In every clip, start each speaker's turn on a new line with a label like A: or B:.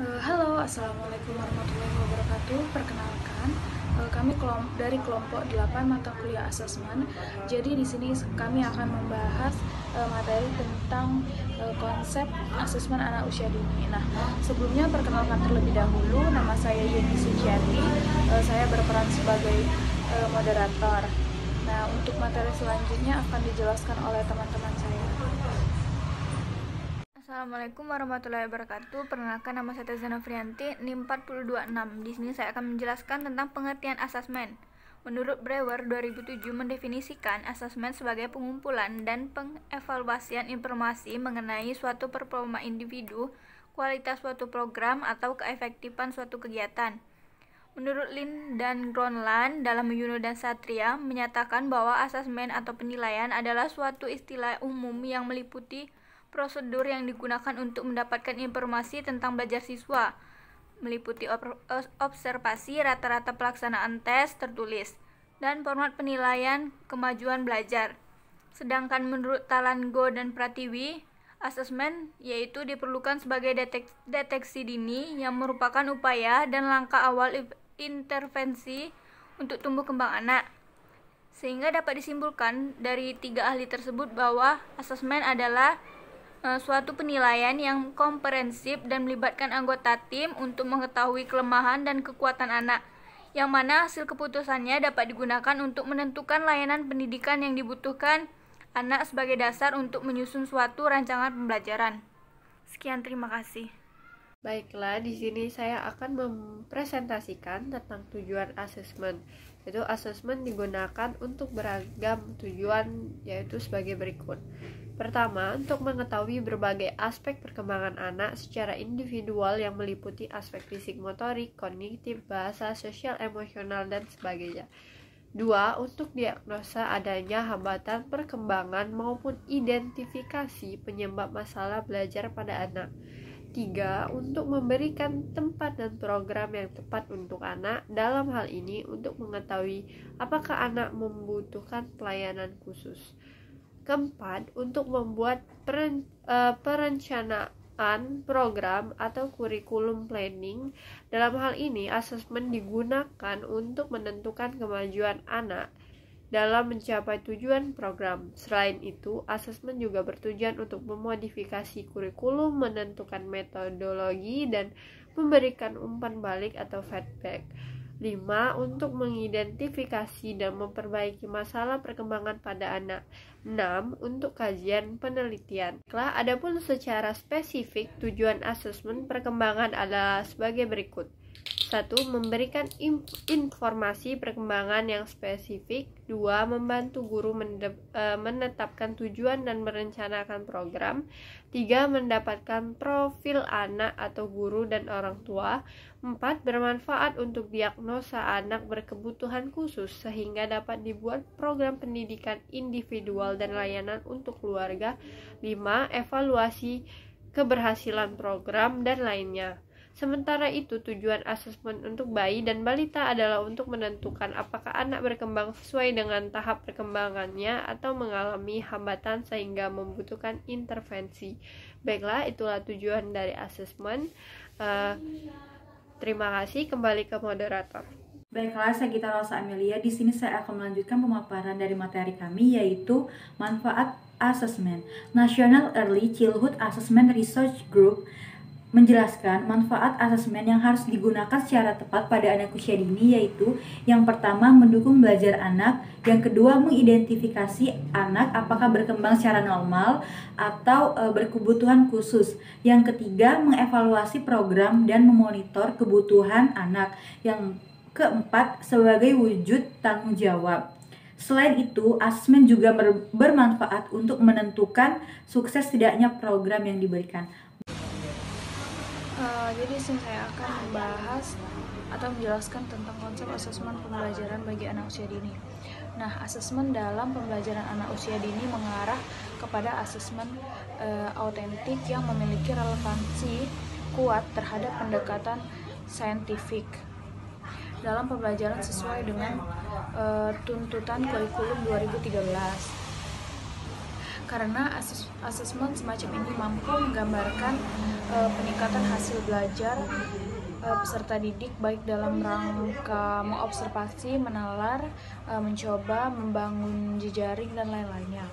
A: Halo, assalamualaikum warahmatullahi wabarakatuh. Perkenalkan, kami dari kelompok 8 mata kuliah asesmen. Jadi di sini kami akan membahas materi tentang konsep asesmen anak usia dini. Nah, sebelumnya perkenalkan terlebih dahulu, nama saya Yeni Suciati. Saya berperan sebagai moderator. Nah, untuk materi selanjutnya akan dijelaskan oleh teman-teman saya.
B: Assalamualaikum warahmatullahi wabarakatuh. Perkenalkan, nama saya Tazana Frianti, NIM 426. Di sini saya akan menjelaskan tentang pengertian asesmen. Menurut Brewer 2007 mendefinisikan asesmen sebagai pengumpulan dan pengevaluasian informasi mengenai suatu performa individu, kualitas suatu program, atau keefektifan suatu kegiatan. Menurut Lin dan Gronland dalam Yuno dan Satria menyatakan bahwa asesmen atau penilaian adalah suatu istilah umum yang meliputi prosedur yang digunakan untuk mendapatkan informasi tentang belajar siswa, meliputi observasi rata-rata pelaksanaan tes tertulis, dan format penilaian kemajuan belajar. Sedangkan menurut Talango dan Pratiwi, asesmen yaitu diperlukan sebagai deteksi dini yang merupakan upaya dan langkah awal intervensi untuk tumbuh kembang anak. Sehingga dapat disimpulkan dari tiga ahli tersebut bahwa asesmen adalah suatu penilaian yang komprehensif dan melibatkan anggota tim untuk mengetahui kelemahan dan kekuatan anak, yang mana hasil keputusannya dapat digunakan untuk menentukan layanan pendidikan yang dibutuhkan anak sebagai dasar untuk menyusun suatu rancangan pembelajaran. Sekian, terima kasih.
C: Baiklah, di sini saya akan mempresentasikan tentang tujuan asesmen. Yaitu asesmen digunakan untuk beragam tujuan, yaitu sebagai berikut. Pertama, untuk mengetahui berbagai aspek perkembangan anak secara individual yang meliputi aspek fisik, motorik, kognitif, bahasa, sosial, emosional, dan sebagainya. Dua, untuk diagnosa adanya hambatan perkembangan maupun identifikasi penyebab masalah belajar pada anak. Tiga, untuk memberikan tempat dan program yang tepat untuk anak. Dalam hal ini, untuk mengetahui apakah anak membutuhkan pelayanan khusus. Keempat, untuk membuat perencanaan program atau kurikulum planning. Dalam hal ini, asesmen digunakan untuk menentukan kemajuan anak dalam mencapai tujuan program. Selain itu, asesmen juga bertujuan untuk memodifikasi kurikulum, menentukan metodologi, dan memberikan umpan balik atau feedback. 5. Untuk mengidentifikasi dan memperbaiki masalah perkembangan pada anak. 6. Untuk kajian penelitian. Adapun secara spesifik, tujuan asesmen perkembangan adalah sebagai berikut. 1. Memberikan informasi perkembangan yang spesifik. 2. Membantu guru menetapkan tujuan dan merencanakan program. 3. Mendapatkan profil anak atau guru dan orang tua. 4. Bermanfaat untuk diagnosa anak berkebutuhan khusus sehingga dapat dibuat program pendidikan individual dan layanan untuk keluarga. 5. Evaluasi keberhasilan program dan lainnya. Sementara itu, tujuan asesmen untuk bayi dan balita adalah untuk menentukan apakah anak berkembang sesuai dengan tahap perkembangannya atau mengalami hambatan sehingga membutuhkan intervensi. Baiklah, itulah tujuan dari asesmen. Terima kasih, kembali ke moderator.
D: Baiklah, saya Gita Rosa Amelia. Di sini saya akan melanjutkan pemaparan dari materi kami, yaitu manfaat asesmen. National Early Childhood Assessment Research Group menjelaskan manfaat asesmen yang harus digunakan secara tepat pada anak usia dini, yaitu yang pertama, mendukung belajar anak, yang kedua, mengidentifikasi anak apakah berkembang secara normal atau berkebutuhan khusus, yang ketiga, mengevaluasi program dan memonitor kebutuhan anak, yang keempat, sebagai wujud tanggung jawab. Selain itu, asesmen juga bermanfaat untuk menentukan sukses tidaknya program yang diberikan.
A: Jadi saya akan membahas atau menjelaskan tentang konsep asesmen pembelajaran bagi anak usia dini. Nah, asesmen dalam pembelajaran anak usia dini mengarah kepada asesmen autentik yang memiliki relevansi kuat terhadap pendekatan saintifik dalam pembelajaran sesuai dengan tuntutan kurikulum 2013. Karena asesmen semacam ini mampu menggambarkan peningkatan hasil belajar peserta didik baik dalam rangka mengobservasi, menalar, mencoba, membangun jejaring, dan lain-lainnya.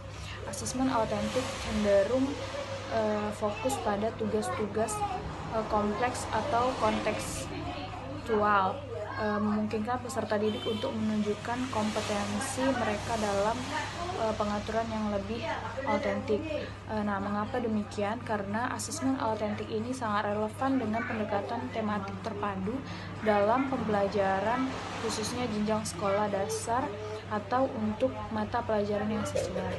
A: Asesmen autentik cenderung fokus pada tugas-tugas kompleks atau kontekstual, memungkinkan peserta didik untuk menunjukkan kompetensi mereka dalam pengaturan yang lebih autentik. Nah, mengapa demikian? Karena asesmen autentik ini sangat relevan dengan pendekatan tematik terpadu dalam pembelajaran, khususnya jenjang sekolah dasar atau untuk mata pelajaran yang sesuai.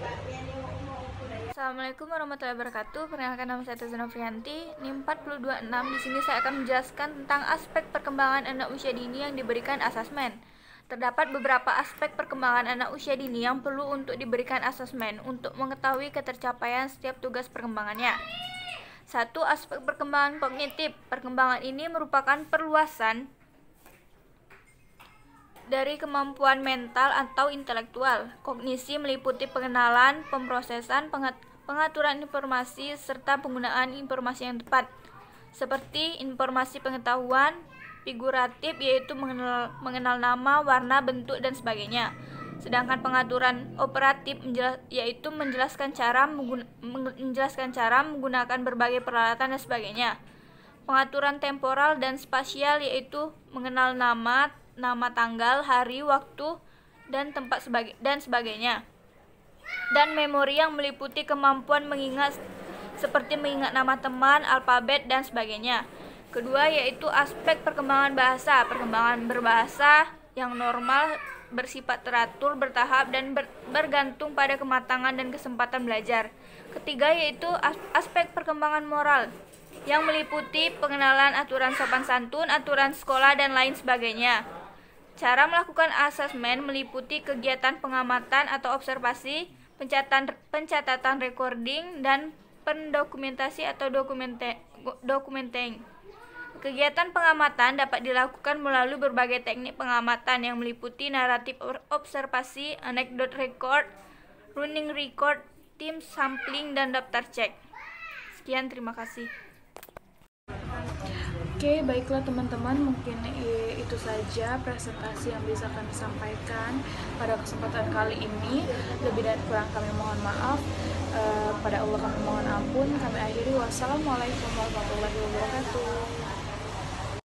B: Assalamualaikum warahmatullahi wabarakatuh. Perkenalkan, nama saya Teza Nofrianti, NIM 426. Di sini saya akan menjelaskan tentang aspek perkembangan anak usia dini yang diberikan asesmen. Terdapat beberapa aspek perkembangan anak usia dini yang perlu untuk diberikan asesmen untuk mengetahui ketercapaian setiap tugas perkembangannya. 1. Aspek perkembangan kognitif. Perkembangan ini merupakan perluasan dari kemampuan mental atau intelektual. Kognisi meliputi pengenalan, pemrosesan, pengaturan informasi, serta penggunaan informasi yang tepat, seperti informasi pengetahuan, figuratif yaitu mengenal nama, warna, bentuk, dan sebagainya. Sedangkan pengaturan operatif yaitu menjelaskan cara menggunakan berbagai peralatan dan sebagainya. Pengaturan temporal dan spasial yaitu mengenal nama tanggal, hari, waktu, dan tempat dan sebagainya. Dan memori yang meliputi kemampuan mengingat seperti mengingat nama teman, alfabet, dan sebagainya. Kedua yaitu aspek perkembangan bahasa. Perkembangan berbahasa yang normal bersifat teratur, bertahap, dan bergantung pada kematangan dan kesempatan belajar. Ketiga yaitu aspek perkembangan moral yang meliputi pengenalan aturan sopan santun, aturan sekolah, dan lain sebagainya. Cara melakukan asesmen meliputi kegiatan pengamatan atau observasi, pencatatan recording, dan pendokumentasi atau documenting. Kegiatan pengamatan dapat dilakukan melalui berbagai teknik pengamatan yang meliputi naratif observasi, anekdot record, running record, tim sampling, dan daftar cek. Sekian, terima kasih.
A: Oke, baiklah teman-teman, mungkin itu saja presentasi yang bisa kami sampaikan pada kesempatan kali ini. Lebih dan kurang kami mohon maaf. Pada Allah kami mohon ampun. Kami akhiri. Wassalamualaikum warahmatullahi wabarakatuh.